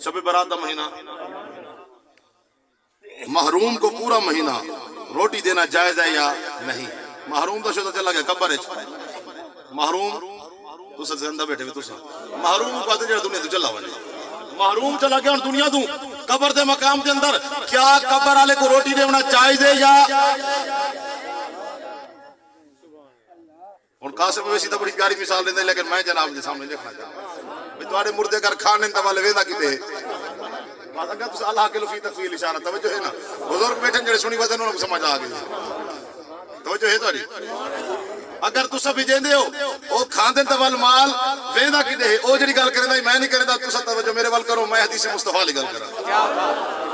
شب برات دا مہینہ محروم کو پورا مہینہ روٹی دینا جائز ہے یا نہیں؟ محروم تو شدہ چلا گیا قبر ہے محروم تو سب زندہ بیٹھے ہوئے تو سب محروم کو آتے جڑا دنیا تو چلا بنے محروم چلا گیا اور دنیا تو قبر دے مقام دے اندر کیا قبر والے کو روٹی دینا جائز ہے یا اور قاسم ویسی تو بڑی پیاری مثال دیندے لیکن میں جناب دے سامنے لکھنا چاہتا تمہارے مردے گھر کھانے تے والے ویدا کیتے بات اگر تو اللہ کے لفی تفصیل اشارہ توجہ ہے نا بزرگ بیٹھے جڑے سنی واسطے انہوں کو سمجھ آ گئی توجہ ہے تاری اگر تو سب جیندے ہو او کھاندے تے وال مال ویدا کیتے او جڑی گل کردا میں نہیں کردا تو سب توجہ میرے وال کرو میں حدیث مصطفی والی گل کراں کیا بات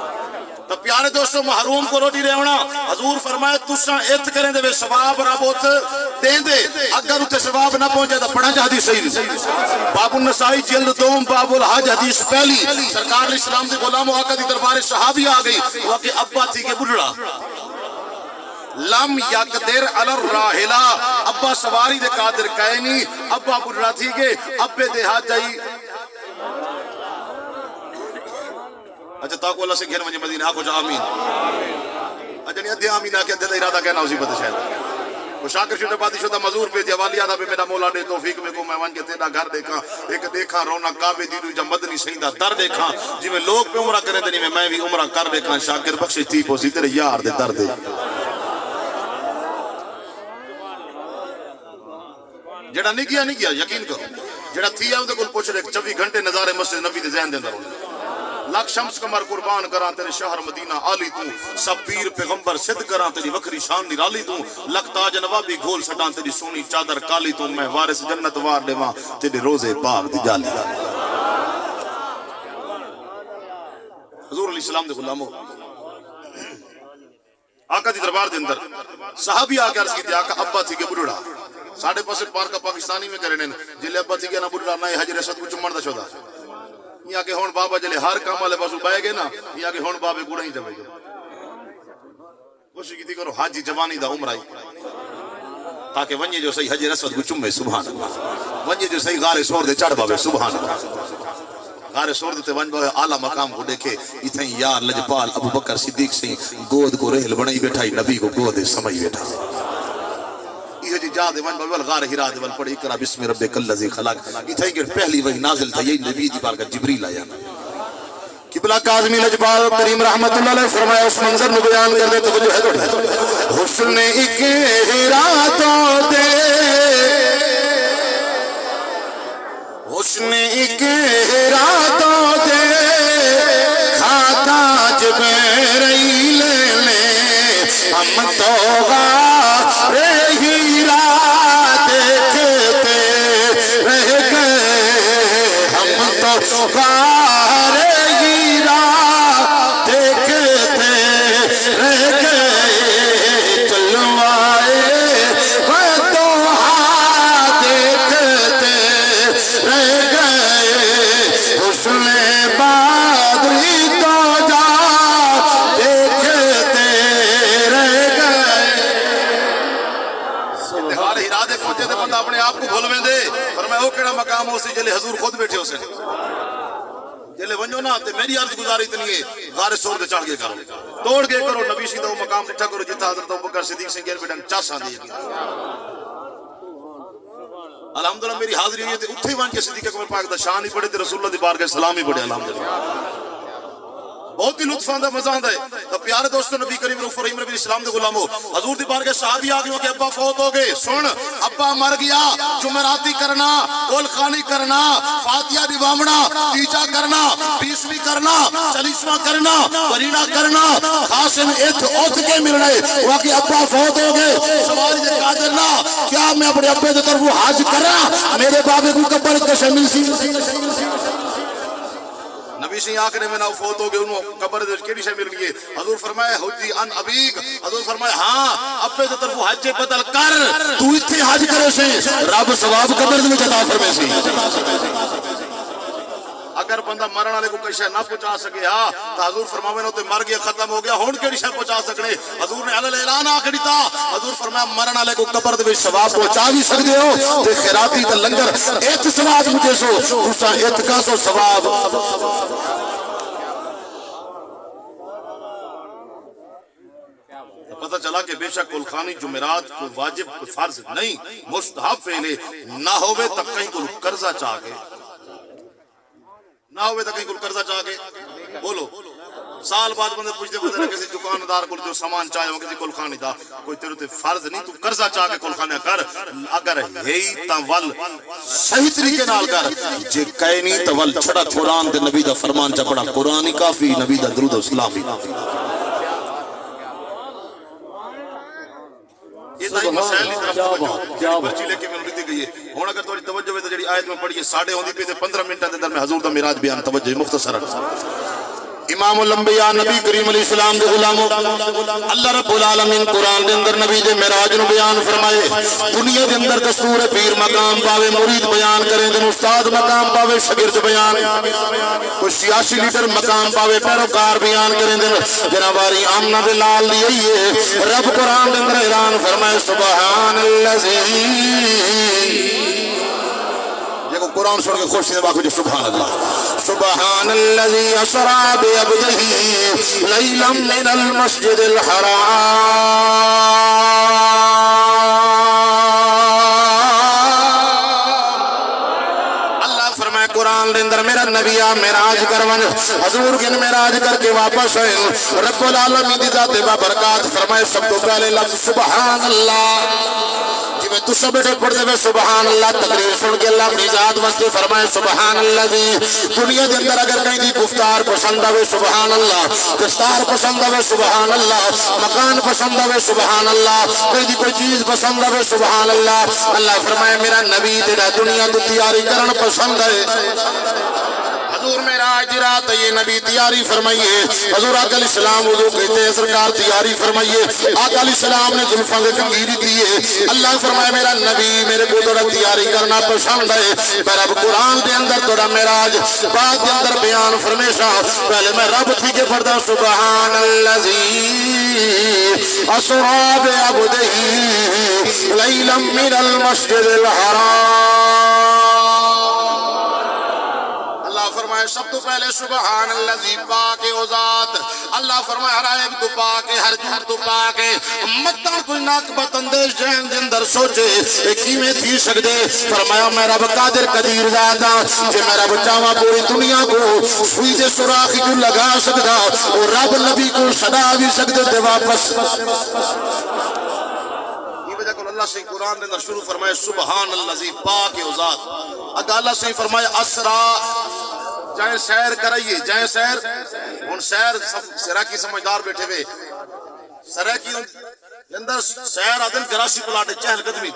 تو پیارے دوستو محروم کو روٹی دیونا حضور فرمائے تساں ایت کریں دے ثواب رب اوت دین دے اگر تے ثواب نہ پہنچے تو پڑھا حدیث صحیح باب النسائی جلد دوم باب الحج حدیث پہلی سرکار اسلام دے غلام آقا دی دربار صحابی آ گئی وہ کہ ابا تھی کہ بڑھڑا لم یقدر علی الراحلہ ابا سواری دے قادر کہے نہیں ابا بڑھڑا تھی کہ ابے دے ہاتھ جائی اچھا تاکو اللہ سے گھر مجھے مدینہ آکو جا آمین اچھا نہیں ادھے آمین آکے ادھے ارادہ کہنا اسی پتہ شاید وہ شاکر شدہ بادی شدہ مزور پہ جوالی آدھا پہ میرا مولا نے توفیق میں کو میں وان کے تیرا گھر دیکھا ایک دیکھا رونا کعبے دیدو جا مدنی سیدہ در دیکھا جی میں لوگ پہ عمرہ کریں دنی میں بھی عمرہ کر دیکھا شاکر بخش تھی پوسی تیرے یار دے در دے جڑا نہیں کیا یقین کرو جڑا تھی ہے ان دے کل پوچھ رہے 24 گھنٹے نظارے مسجد نبی دے ذہن دے اندر ہونے لاکھ شمس کمر قربان کراں تیرے شہر مدینہ آلی تو سب پیر پیغمبر صد کراں تیری وکری شان نرالی تو لکھ تاج نوابی گھول سٹاں تیری سونی چادر کالی تو میں وارث جنت وار لیواں تیرے روزے پاک دی جالی حضور علیہ السلام دے غلاموں آقا دی دربار دے اندر صحابی آکے عرض کی تھی آقا ابا تھی کہ بڑھڑا ساڑھے پاسے پارکا پاکستانی میں کرنے جلے ابا تھی کہ نا بڑھڑا نہ حج رسد کو چمڑ دا شدہ یہ کہ ہون بابا جلے ہر کام والے پاسو بائے گے نا یہ کہ ہون بابے گوڑا ہی جبے گے کوشش کی تھی کرو حاجی جوانی دا عمرائی تاکہ ونجے جو صحیح حج رسد کو چمے سبحان اللہ ونجے جو صحیح غار سور دے چڑھ بابے سبحان اللہ غار سور دے ونج بابے اعلیٰ مقام کو دیکھے اتھیں یار لجپال ابو بکر صدیق سے گود کو رہل بنائی بیٹھائی نبی کو گود سمجھ بیٹھا یہ جی جا دے ون بول غار ہرا دے ول پڑھی کرا بسم ربک الذی خلق اتھے کہ پہلی وہی نازل تھا یہ نبی دی بارگاہ جبریل آیا قبلہ کاظمی لجپال کریم رحمت اللہ علیہ فرمایا اس منظر نو بیان کر دے تو جو ہے حسن ایک راتوں دے حسن ایک راتوں دے کھاتا جبریل نے ہم تو غار ہیرا دیکھتے رہ گئے ہم تو غار ہیرا دیکھتے رہ گئے چلوائے ودوہا دیکھتے رہ گئے حسن بادری تو جا دیکھتے رہ گئے غار ہرا دے پہنچے تے بندہ اپنے آپ کو بھول ویندے فرمایا او کیڑا مقام ہو سی جلے حضور خود بیٹھے ہو سے جلے ونجو نا تے میری عرض گزاری اتنی ہے غار سور دے چڑھ کے کرو توڑ کے کرو نبی سی دا مقام ڈٹھا کرو جتا حضرت ابوبکر صدیق سے گیر بیٹھن چاساں دی یقین الحمدللہ میری حاضری ہوئی تے اتھے وان کے صدیق اکبر پاک دا شان ہی پڑھے تے رسول اللہ دی بارگاہ سلام ہی پڑھے الحمدللہ بہت ہی لطف آندہ مزہ آندہ ہے تو پیارے دوستو نبی کریم رؤوف رحیم نبی اسلام دے غلامو حضور دی بارگاہ صحابی آگئے کہ ابا فوت ہو گئے سن ابا مر گیا جمعراتی کرنا کول خانی کرنا فاتحہ دیوامنا تیجا کرنا بیسویں کرنا چالیسواں کرنا ورینا کرنا خاصم ایتھ اوتھ کے مل رہے وہ کہ ابا فوت ہو گئے سواری دے قادر نہ کیا میں اپنے ابے دے طرف حج کرا میرے بابے کو قبر کے شامل سی نبی سے آخر میں نہ فوت ہو گئے انہوں قبر دے کیڑی شے مل گئی حضور فرمایا حجی ان ابیک حضور فرمایا ہاں ابے دے طرف حج بدل کر تو ایتھے حج کرے سے رب ثواب قبر دے وچ عطا فرمائے سی اگر بندہ مرن والے کو کوئی شے نہ پہنچا سکے ہاں تو حضور فرماوے نو تے مر گیا ختم ہو گیا ہن کیڑی شے پہنچا سکنے حضور نے علی اعلان آ کیتا حضور فرمایا مرن والے کو قبر دے وچ ثواب پہنچا بھی سکدے ہو تے خیراتی تے لنگر ایتھ ثواب مجھے سو تساں ایتھ کا سو ثواب پتہ چلا کہ بے شک کلخانی جمعرات کو واجب فرض نہیں مستحب فعل نہ ہوئے تک کہیں کو قرضہ چاہ کے نہ ہوئے تک کہیں کو قرضہ چاہ کے بولو سال بعد بندے پوچھتے بندے نہ کسی دکاندار کو جو سامان چاہے ہو کسی کلخانی دا کوئی تیرے تے فرض نہیں تو قرضہ چاہ کے کلخانہ کر اگر ہے تا ول صحیح طریقے نال کر جے کہے نہیں تا ول چھڑا قرآن دے نبی دا فرمان چا پڑا قرآن ہی کافی نبی دا درود و اسلام ہی کافی یہ تاہی مسائل کی طرف توجہ پرچی لے کے میں رہتی گئی ہے ہون اگر توجہ توجہ ہوئے تو جڑی آیت میں پڑھی ہے 8:30 پہ 15 منٹہ دے در میں حضور دا میراج بیان توجہ مختصر امام الانبیاء نبی کریم علیہ السلام دے غلاموں اللہ رب العالمین قرآن دے اندر نبی دے معراج نو بیان فرمائے دنیا دے اندر دستور پیر مقام پاوے مرید بیان کریں دن استاد مقام پاوے شاگرد بیان کوئی سیاسی لیڈر مقام پاوے پیروکار بیان کریں دن جناباری آمنہ دے لال دیئے رب قرآن دے اندر اعلان فرمائے سبحان اللذی قرآن سن کے خوش باقی جو سبحان اللہ سبحان الذي اسرى بعبده ليلا من المسجد الحرام اللہ فرمائے قرآن دے اندر میرا نبی معراج کرون حضور کے معراج کر کے واپس آئے رب العالمین دی ذات بابرکات فرمائے سب تو پہلے لفظ سبحان اللہ میں تو سب بیٹھے پڑھتے ہوئے سبحان اللہ تقریر سن کے اللہ اپنی ذات واسطے فرمائے سبحان اللہ دنیا کے اندر اگر کہیں دی گفتار پسند ہوئے سبحان اللہ دستار پسند ہوئے سبحان اللہ مکان پسند ہوئے سبحان اللہ کہیں دی کوئی چیز پسند ہوئے سبحان اللہ اللہ فرمائے میرا نبی تیرا دنیا تو تیاری کرن پسند ہے حضور معراج رات یہ نبی تیاری فرمائیے حضور آقا علیہ السلام وضو کہتے ہیں سرکار تیاری فرمائیے آقا علیہ السلام نے ظلفاں کے کنگیری دیئے اللہ فرمائے میرا نبی میرے کو تھوڑا تیاری کرنا پسند ہے میں رب قرآن دے اندر تھوڑا معراج بعد دے اندر بیان فرمیشا پہلے میں رب تھی کے پڑھتا سبحان اللذی اسرا بعبدہ لیلا من المسجد الحرام فرمائے سب تو پہلے سبحان اللذی پاک او ذات اللہ فرمائے ہر عیب تو پاک ہر جھوٹ تو پاک مطلع کوئی ناقبت اندیش جہن دے اندر سوچے ایکی میں تھی سکدے فرمایا میں رب قادر قدیر ذاتا کہ میں رب چاہاں پوری دنیا کو سوئی دے سراخی کو لگا سکدا اور رب نبی کو صدا بھی سکدے دے واپس اللہ سے قرآن دے اندر شروع فرمائے سبحان اللذی پاک او ذات اگر اللہ سے فرمائے اسرا جائیں سیر کرائیے جائیں سیر ان سیرہ کی سمجھدار بیٹھے ہوئے سیرہ کی اندر سیر آدن گراسی پلاٹے چہل قدمی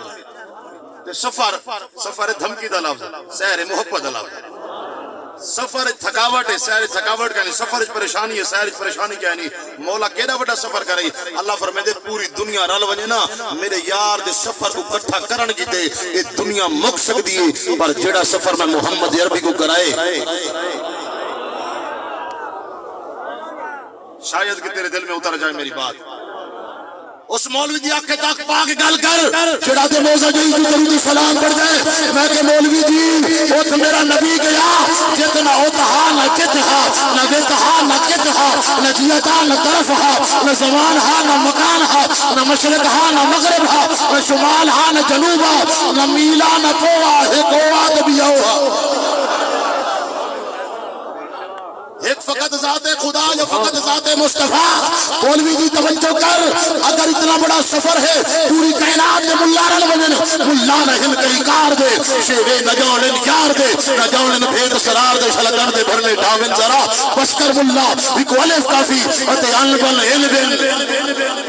سفر دھمکی دا لفظ سیر محبت دا لفظ سفر تھکاوٹ ہے سیر تھکاوٹ کہنی سفر پریشانی ہے سیر پریشانی کہنی مولا کیڑا بڑا سفر کر رہی اللہ فرمائے دے پوری دنیا رل وجے نا میرے یار دے سفر کو کٹھا کرن کی دے یہ دنیا مک سکتی ہے پر جڑا سفر میں محمد عربی کو کرائے شاید کہ تیرے دل میں اتر جائے میری بات اس مولوی دی آنکھیں تاک پاک گل کر چڑھا دے موزہ جو ہی تو درود سلام پڑھ دے میں کہ مولوی جی اوتھ میرا نبی گیا جتنا اوتہا نہ کتہا نہ ویتہا نہ کتہا نہ جیتا نہ طرفہا نہ زمان ہا نہ مکان ہا نہ مشرق ہا نہ مغرب ہا نہ شمال ہا نہ جنوب ہا نہ میلا نہ کوہ ہے کوہ دبیو ہا ایک فقط ذات خدا یا فقط ذات مصطفیٰ مولوی جی توجہ کر اگر اتنا بڑا سفر ہے پوری کائنات میں ملا رل وجن ملا نہن کئی کار دے شیوے نہ جانن یار دے نہ جانن بھید سرار دے شلگن دے بھرنے ڈاون ذرا بس کر ملا ایک الف کافی اتے انبل علم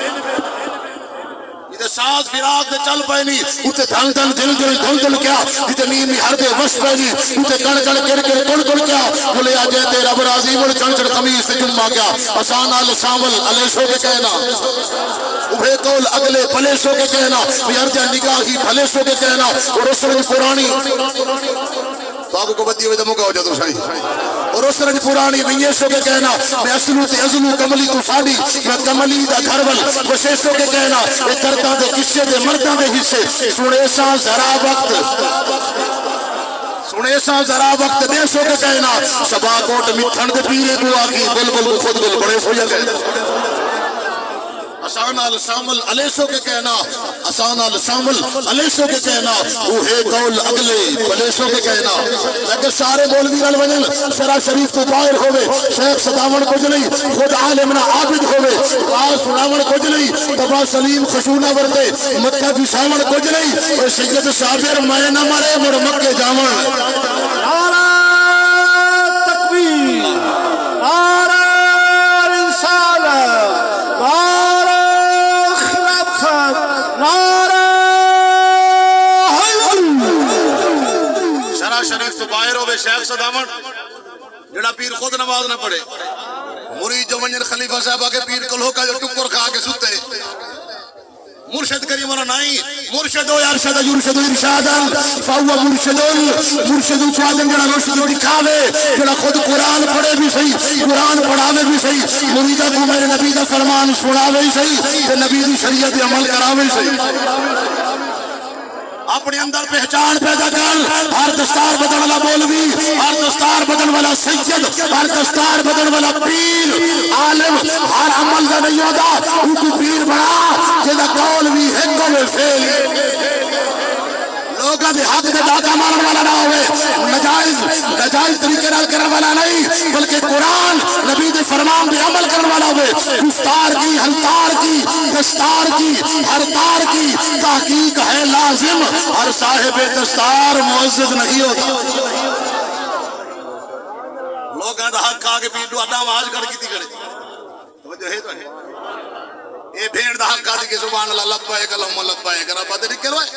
ساز فراق دے چل پائنی اتے دھن دھن دل دل دھن دل کیا اتے نیمی ہر دے وش پائنی اتے کڑ کڑ کڑ کڑ کڑ کڑ کیا بولے آجے تیرا برازی مڑ چڑ چڑ قمیص سے جمعہ کیا آسان آل سامل علی سو کے کہنا اوہے قول اگلے پھلے سو کے کہنا بیارجہ نگاہی پھلے سو کے کہنا اور اس رنج پرانی باقو کو بدی ہوئے دموں کا ہو جاتا شاہی اور اس رنج پرانی ویے سو کے کہنا میں اصلو تے ازلو کملی تو ساڑی میں کملی دا گھرول وشے سو کے کہنا اے دردہ دے قصے دے مردہ دے حصے سنے سا ذرا وقت سنے سا ذرا وقت دے سو کے کہنا سبا کوٹ مٹھن دے پیرے کو آگی بلبل کو خود بل بڑے سو جا گئے اسانا لسامل علیسو کے کہنا اسانا لسامل علیسو کے کہنا اوہے قول اگلے بلیسو کے کہنا لیکن سارے مولوی رل ونن شرع شریف تو باہر ہوئے شیخ صداون کچھ نہیں خود عالمنا عابد ہوئے آج سناون کچھ نہیں تبا سلیم خشونہ ورتے مکہ کی ساون کچھ نہیں اور سید صابر میں نہ مرے مر مکہ جاون نعرہ تکبیر نعرہ رسالت نعرہ خلافت نعرہ حیدر شرع شریف تو باہر ہوئے شیخ صداون جڑا پیر خود نماز نہ پڑھے مرید جو ونجن خلیفہ صاحبہ کے پیر کلہو کا جو ٹکر کھا کے سوتے مرشد کریم والا نہیں مرشد و ارشد یرشد ارشادا فهو مرشد چادن جڑا رشد دکھاوے جڑا خود قرآن پڑھے بھی صحیح قرآن پڑھاوے بھی صحیح مریدہ کو میرے نبی دا فرمان سناوے صحیح تے نبی دی شریعت عمل کراوے صحیح اپنے اندر پہچان پیدا کر ہر دستار بدن والا مولوی ہر دستار بدن والا سید ہر دستار بدن والا پیر عالم ہر عمل دا نہیں ہوتا ان کو پیر بنا جیدہ قول بھی ہنگوں میں فیل لوگاں دے حق دے دادا مارن والا نہ ہوئے نجائز طریقے نال کرن والا نہیں بلکہ قرآن نبی دے فرمان دے عمل کرن والا ہوئے گفتار کی ہلتار کی دستار کی ہر تار کی تحقیق ہے لازم ہر صاحب دستار معزز نہیں ہوتا لوگاں دا حق آگے پیٹو ادا آواز کر کی تھی کرے توجہ ہے تو ہے اے بھیڑ دا حق آدھی کہ سبحان اللہ لبائک اللہم لبائک رب آدھے نکل ہوئے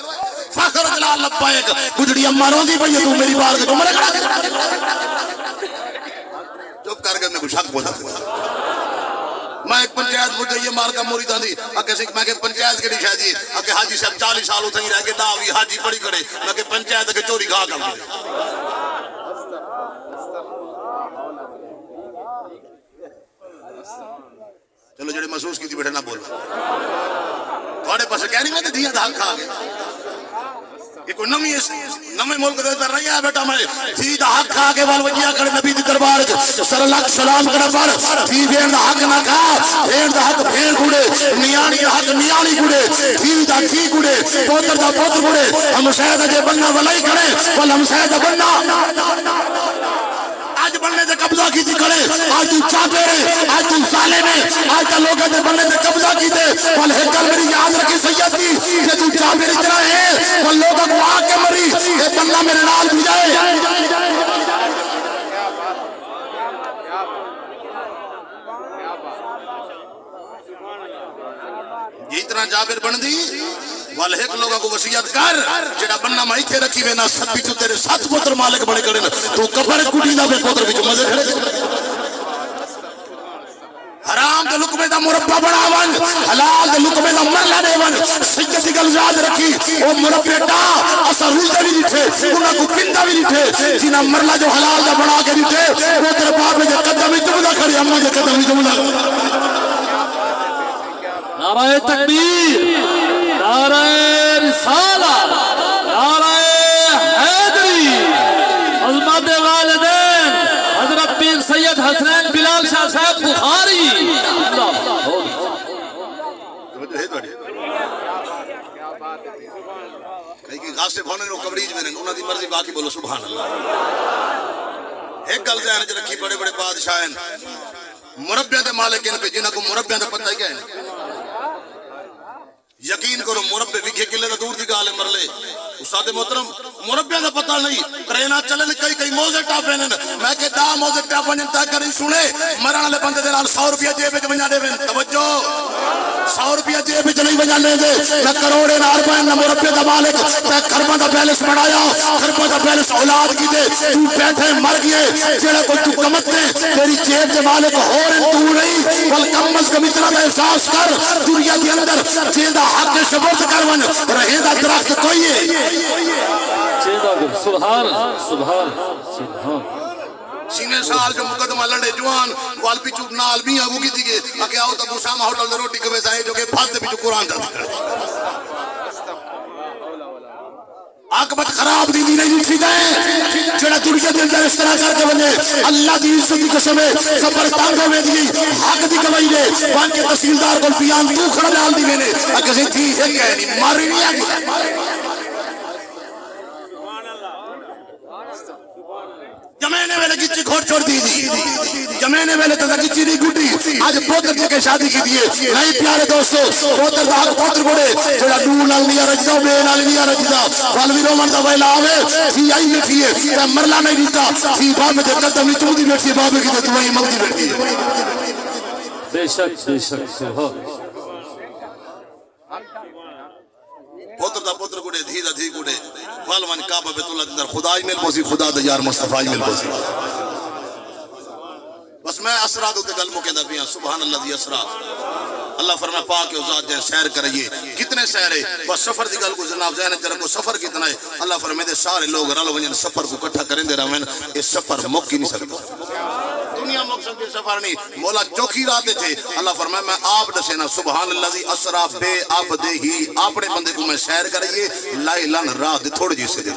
فخر جلال لبائک گجڑی اممہ رو دی بھئی تو میری بار کے تو مرے کھڑا چپ کر کے میں کچھ حق بولا میں ایک پنچایت مجھے یہ مال کا موری تھا دی اگر سے میں کہ پنچایت کے لیے جی اگر حاجی صاحب 40 سال ہوتا ہی رہ کے دعوی حاجی پڑی کرے میں کہ پنچایت کے چوری کھا کر چلو جڑے محسوس کی تھی بیٹھے نہ بول تھوڑے پاس کہہ نہیں میں دیا دھاگ کھا گئے یہ کوئی نمی ملک دے در نہیں ہے بیٹا میں تھی دا حق کھا کے والوجیہ کڑے نبی دی دربار سر لکھ سلام کرے پر تھی بین دا حق نہ کھا بین دا حق بین گھوڑے نیانی دا حق نیانی گھوڑے تھی دا تھی گھوڑے پوتر دا پوتر گھوڑے ہم شاید جے بننا ولائی کرے ول ہم شاید بننا آج بننے دے قبضہ کی تھی کرے آج تو چاہتے رہے آج تو ظالم ہے آج تا لوگوں دے بننے دے قبضہ کی دے ول ہکل میری یاد رکھی سید کی کہ تو چاہ میری طرح ہے ول لوگوں کو آگ کے مری اے بننا میرے نال بھی جائے جتنا جابر بن دی والے ایک لوگوں کو وصیت کر جڑا بننا میں تھے رکھی وینا سب بھی تو تیرے 7 پتر مالک بڑے کرے تو قبر کٹی دا بے پتر بھی مزے کھڑے حرام دے لقمے دا مربع بناون حلال دے لقمے دا مرلا دیون سید دی گل یاد رکھی او مربع دا اسا روزے بھی دٹھے انہاں کو پندا بھی دٹھے جنہاں مرلا جو حلال دا بنا کے دٹھے وہ تیرے باپ دے قدم وچ جمدا کھڑی اماں دے قدم وچ جمدا نعرہ تکبیر نعرہ رسالہ نعرہ حیدری عظمت والدین حضرت پیر سید حسنین بلال شاہ صاحب بخاری کئی کی غاصب ہونے لوگ کبریج میں رہن انہوں دی مرضی باقی بولو سبحان اللہ ایک گل ذہن جو رکھی بڑے بڑے بادشاہ ہیں مربع دے مالک ان پہ جنہاں کو مربع دے پتہ ہی کیا ہے یقین کرو مربع وکھے کلے دا دور دی گال ہے مرلے استاد محترم مربع دا پتہ نہیں ٹرینا چلن کئی موزے ٹاپے نے میں کہ دا موزے ٹاپ ونجن تا کریں سنے مرن والے بندے دے نال 100 روپیہ جیب وچ ونجا دے توجہ 100 روپیہ جیب وچ نہیں ونجا لے دے نہ کروڑے نہ ارباں نہ مربع دا مالک تے کرما دا بیلنس بنایا کرما دا بیلنس اولاد کی دے تو بیٹھے مر گئے جڑا کوئی تو کمت دے تیری جیب دے مالک ہور تو نہیں بل کم از کم اتنا دا احساس کر دنیا دے اندر جیدا حق سپرد کرون رہے دا درخت کوئی ہے سبحان سبحان سبحان سینے سال جو مقدمہ لڑے جوان وال پیچھو نال بھی آگو کی دیگے اکے آؤ تا گوشامہ ہوٹل دے روٹی کبے سائے جو کہ پھات دے پیچھو قرآن دا عاقبت خراب دی نہیں اٹھی گئے جڑا دنیا دے اندر اس طرح کر کے بنے اللہ دی عزت دی قسم ہے صبر تانگو میں دی حق دی گواہی دے وان کے تحصیلدار کول بیان تو کھڑا ڈال دی میں نے کسی تھی ہے کہ نہیں ماری نہیں آگی جمینے والے گچی کھوٹ چھوڑ دی جمینے والے تو گچی نہیں گھٹی آج پوتر جی کے شادی کی دیئے نہیں پیارے دوستو پوتر دا حق پوتر گوڑے جوڑا نور نال نیا رجدہ بے نال نیا رجدہ والوی رومن دا ویلا آوے تھی آئی بیٹھی ہے تے مرلا نہیں دیتا تھی باپ میں دے قدم نہیں چودی بیٹھی ہے بابے کی تے تمہیں ملدی بیٹھی ہے بے شک سبحان پوتر دا پوتر گوڑے دھی دا دھی گوڑے والوان کعبہ بیت اللہ دندر خدای مل پوسی خدا دا یار مصطفی مل پوسی بس میں اسرات ہوتے گل مکہ دا بیاں سبحان اللہ دی اسرات اللہ فرمائے پاک اوزاد جائیں سیر کرئیے کتنے سیر ہے بس سفر دی گل کو جناب ذہن جرہ کو سفر کتنا ہے اللہ فرمائے دے سارے لوگ رلو ونجن سفر کو کٹھا کریں دے رہا اس سفر مک ہی نہیں سکتا دنیا مقصد کے سفر نہیں مولا چوکی راتے تھے اللہ فرمائے میں آپ دسینا سبحان اللہ دی اسرا بے عبدہ ہی اپنے بندے کو میں سیر کرئیے لائلن رات تھوڑی جیسے دے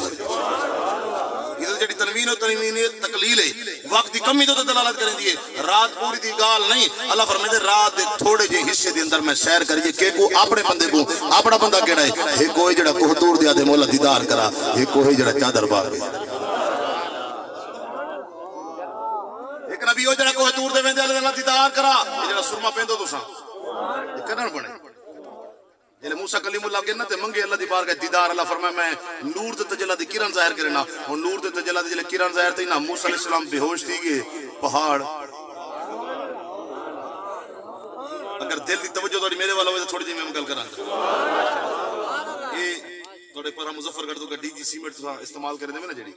یہ جڑی تنوین و تنوین تقلیل ہے وقت دی کمی تو دلالت کریں دیئے رات پوری دی گال نہیں اللہ فرمائے دے رات دے تھوڑے جے حصے دے اندر میں سیر کریے کہ کو اپنے بندے کو اپنا بندہ کیڑا ہے ایک کوئی جڑا کوہ دور دیا دے مولا دیدار کرا ایک کوئی جڑا چادر باغ گیا ایک نبی ہو جڑا کوہ دور دے ویندے اللہ دیدار کرا یہ جڑا سرما پیندو تو ساں یہ کرن بنے جلے موسیٰ کلیم اللہ کے نتے منگے اللہ دی بار کا دیدار اللہ فرمائے میں نور تے تجلہ دی کرن ظاہر کرنا اور نور تے تجلہ دی جلے کرن ظاہر تھی نا موسیٰ علیہ السلام بے ہوش تھی گئے پہاڑ اگر دل دی توجہ توڑی میرے والا ہوئے تو تھوڑی دی میں مگل کرا یہ توڑے پر ہم مظفر گڑھ تو ڈی جی سیمنٹ استعمال کرنے میں نا جڑی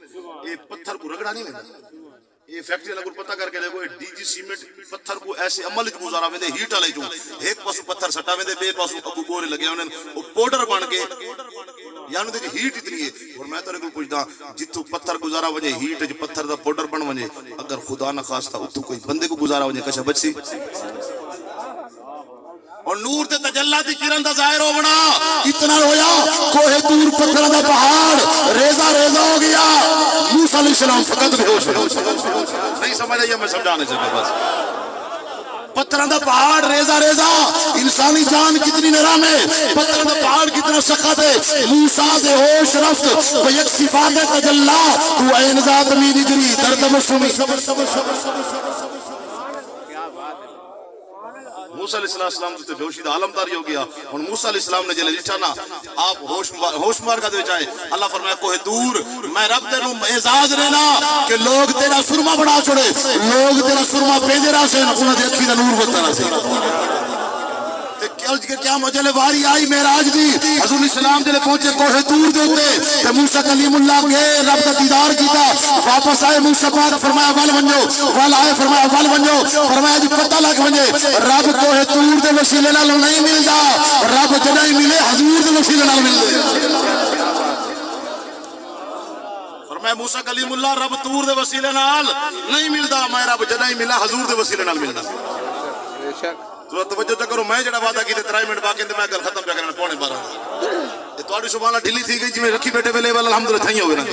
یہ پتھر کو رگڑا نہیں میں یہ فیکٹری لگو پتہ کر کے دیکھو ڈی جی سیمنٹ پتھر کو ایسے عمل جو گزارا میں دے ہیٹ آلے جو ایک پاسو پتھر سٹا میں دے بے پاسو ابو گورے لگے انہیں وہ پوڈر بن کے یعنی دیکھ ہیٹ اتنی ہے اور میں تو نے کوئی پوچھتا جتو پتھر گزارا وجہ ہیٹ جو پتھر دا پوڈر بن وجہ اگر خدا نہ خواستہ اتو کوئی بندے کو گزارا وجہ کشا بچ سی اور نور تے تجلہ دی کرن دا ظاہر ہو بنا اتنا رویا کوہ دور پتھر دا پہاڑ ریزہ ریزہ ہو گیا موسیٰ علیہ السلام فقط بے ہوش نہیں سمجھا یہ میں سمجھانے سے بس پتھر دا پہاڑ ریزہ ریزہ انسانی جان کتنی نرام ہے پتھر دا پہاڑ کتنا سخت ہے موسیٰ دے ہوش رفت و یک صفات تجلہ تو این ذات میری گری دردم سمی موسیٰ علیہ السلام تو بہوشی دا عالمداری ہو گیا اور موسیٰ علیہ السلام نے جلے لٹھانا آپ ہوش مار کا دے جائے اللہ فرمایا کوہ دور میں رب دے نو اعزاز لینا کہ لوگ تیرا سرما بڑھا چھوڑے لوگ تیرا سرما پیدے رہا سے انہوں نے اکھی دا نور بتا رہا سے کیا مجھلے واری آئی معراج دی حضور اسلام جلے پہنچے کوہ دور دیتے کہ موسیٰ کلیم اللہ کے رب دا دیدار کیتا واپس آئے موسیٰ پاک فرمایا وال ونجو وال آئے فرمایا وال ونجو فرمایا جی پتہ لگ ونجے رب کوہ دور دے وسیلے نال نہیں ملدا رب جنہیں ملے حضور دے وسیلے نال مل دے فرمایا موسیٰ کلیم اللہ رب دور دے وسیلے نال نہیں ملدا میں رب جنہیں ملا حضور دے وسیلے نال ملدا بے شک تو توجہ تک کرو میں جڑا وعدہ کیتے 3 منٹ باقی تے میں گل ختم پیا کرنا پونے 12 تے تواڈی سبحان اللہ ڈھیلی تھی گئی جے رکھی بیٹھے ویلے والا الحمدللہ تھئی ہوے نا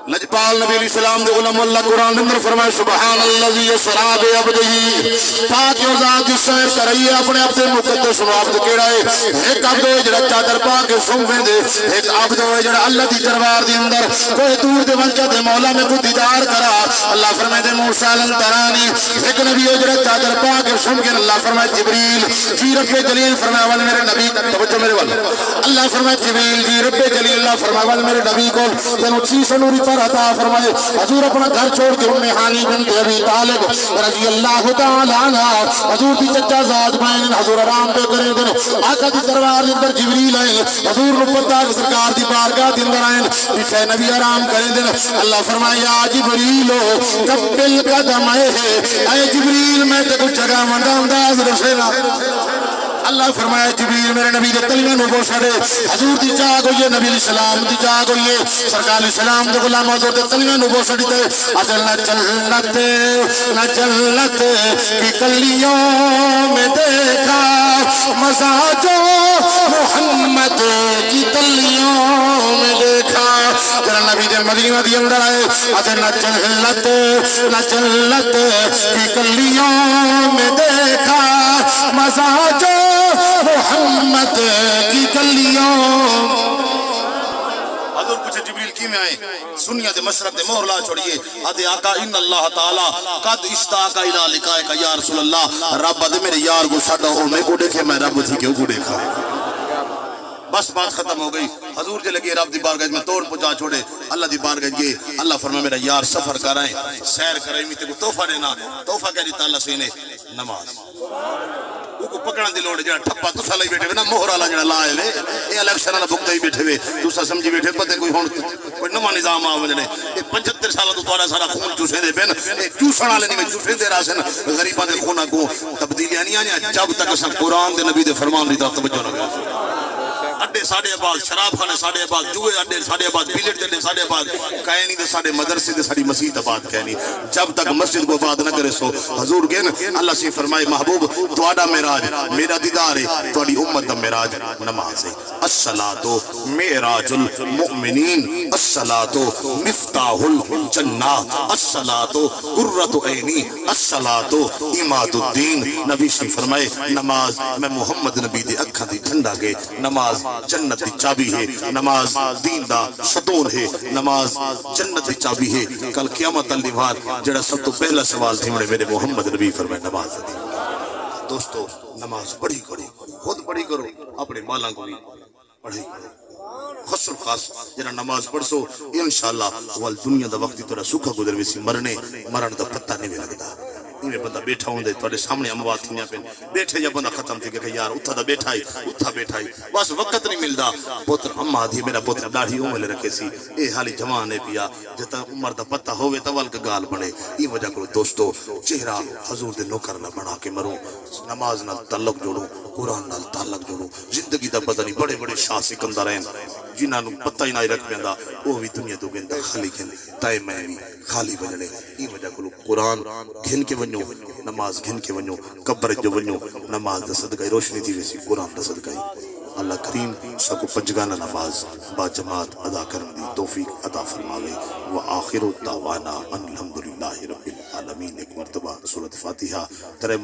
لجپال نبی علیہ السلام دے علم اللہ قرآن اندر فرمائے سبحان اللہ یسرا بے عبدہی پاک و ذات سیر کرئیے اپنے عبد مقدس و عبد کیڑا ہے ایک عبد ہوئے جڑا چادر پاک سنویں دے ایک عبد ہوئے جڑا اللہ دی دربار دے اندر کوئی دور دے ونچا دے مولا میں کو دیدار کرا اللہ فرمائے دے موسیٰ لن ترانی ایک نبی ہوئے جڑا چادر پاک سن کے اللہ فرمائے جبریل جی رب جلیل فرمائے والے میرے نبی توجہ میرے والے اللہ فرمائے جبریل جی رب جلیل اللہ فرمائے والے میرے نبی کو تینو چیز نوری پر عطا فرمائے حضور اپنا گھر چھوڑ کے ام ہانی بنت ابی طالب رضی اللہ تعالی عنہ حضور دی چچا زاد بہن حضور آرام پہ کرے دن آقا دی دربار دے اندر جبریل آئے حضور نبوت سرکار دی بارگاہ دے اندر آئے پیچھے نبی آرام کرے دن اللہ فرمایا یا جبریل قبل قدم اے جبریل میں تے کچھ جگہ مندا انداز رسینا اللہ فرمایا جبریل میرے نبی دے کلمے نو بول چھڑے حضور دی جاگ ہوئی ہے نبی علیہ السلام دی جاگ ہوئی ہے سرکار علیہ السلام دے غلام حضور دے کلمے نو بول چھڑی تے اجل نہ جنت کی کلیوں میں دیکھا مزہ جو محمد کی کلیوں میں دیکھا جرا نبی دے مدینہ دی اندر آئے اجل نہ جنت کی کلیوں میں دیکھا مزہ جو محمد کی کلیوں حضور پوچھے جبریل کی میں آئے سنیا دے مشرق دے مہر لا چھوڑیے آدھے آقا ان اللہ تعالی قد اشتاق الى لقائک یا رسول اللہ رب دے میرے یار کو ساڈا او میں کو دیکھے میں رب تھی کیوں کو دیکھا بس بات ختم ہو گئی حضور جے لگے رب دی بارگاہ میں توڑ پہنچا چھوڑے اللہ دی بارگاہ گئے اللہ فرمایا میرا یار سفر کرائیں سیر کرائیں میں تے کو تحفہ دینا تحفہ کہہ دیتا اللہ سے نے نماز کو پکڑن دی لوڑ جڑا ٹھپا تسا لئی بیٹھے نا موہر والا جڑا لائے وے اے الیکشن والا بکتا ہی بیٹھے وے تسا سمجھی بیٹھے پتے کوئی ہن کوئی نواں نظام آ وجنے اے 75 سال تو تھوڑا سارا خون چوسے دے پن اے چوسن والے نہیں چوسے دے راسن غریباں دے خوناں کو تبدیلیاں نہیں آئیں جب تک اساں قرآن دے نبی دے فرمان دی طرف توجہ نہ کریں اڈے ساڑے آباد شراب خانے ساڑے آباد جوئے اڈے ساڑے آباد بیلٹ اڈے ساڑے آباد کہنی دے ساڑے مدرسے دے ساڑی مسجد آباد کہنی جب تک مسجد کو آباد نہ کرے سو حضور کہن اللہ سے فرمائے محبوب تواڈا معراج میرا دیدار ہے تواڈی امت دا معراج نماز ہے الصلاۃ معراج المؤمنین الصلاۃ مفتاح الجنہ الصلاۃ قرۃ عینی الصلاۃ عماد الدین نبی سے فرمائے نماز میں محمد نبی دے اکھاں دی ٹھنڈا گے نماز جنت دی چابی ہے نماز دین دا ستون ہے نماز جنت دی چابی ہے کل قیامت اللہ بار جڑا سب تو پہلا سوال تھی میرے محمد نبی فرمائے نماز دی دوستو نماز پڑھی کرو خود پڑھی کرو اپنے مالاں کو بھی پڑھی کرو خاص خاص جنا نماز پڑھ سو انشاءاللہ وال دنیا دا وقت تیرا سوکھا گزر ویسی مرن دا پتہ نہیں لگتا یہ بندہ بیٹھا ہوں دے تھوڑے سامنے اموات تھیاں پہ بیٹھے جب بندہ ختم تھی کہ یار اتھا دا بیٹھا ہی بس وقت نہیں ملدا پوتر اماں دی میرا پوتر داڑھی عمر رکھے سی اے حالی جوان ہے پیا جتا عمر دا پتہ ہوئے تول کا گال بنے یہ وجہ کرو دوستو چہرہ حضور دے نوکر نہ بنا کے مرو نماز نال تعلق جوڑو قرآن نال تعلق جوڑو زندگی دا پتہ نہیں بڑے بڑے شاہ سکندر ہیں جنہاں نو پتہ ہی نہ رکھ پیندا وہ بھی دنیا تو گندا خالی کھن تائے میں بھی خالی بجنے یہ وجہ کرو قرآن گھن کے ونجو نماز گھن کے ونجو قبر جو ونجو نماز دا صدقہ روشنی تھی ویسی قرآن دا صدقہ اللہ کریم سکو پنجگانہ نماز با جماعت ادا کرن دی توفیق عطا فرماوے وآخر دعوانا الحمدللہ رب العالمین ایک مرتبہ سورۃ فاتحہ ترے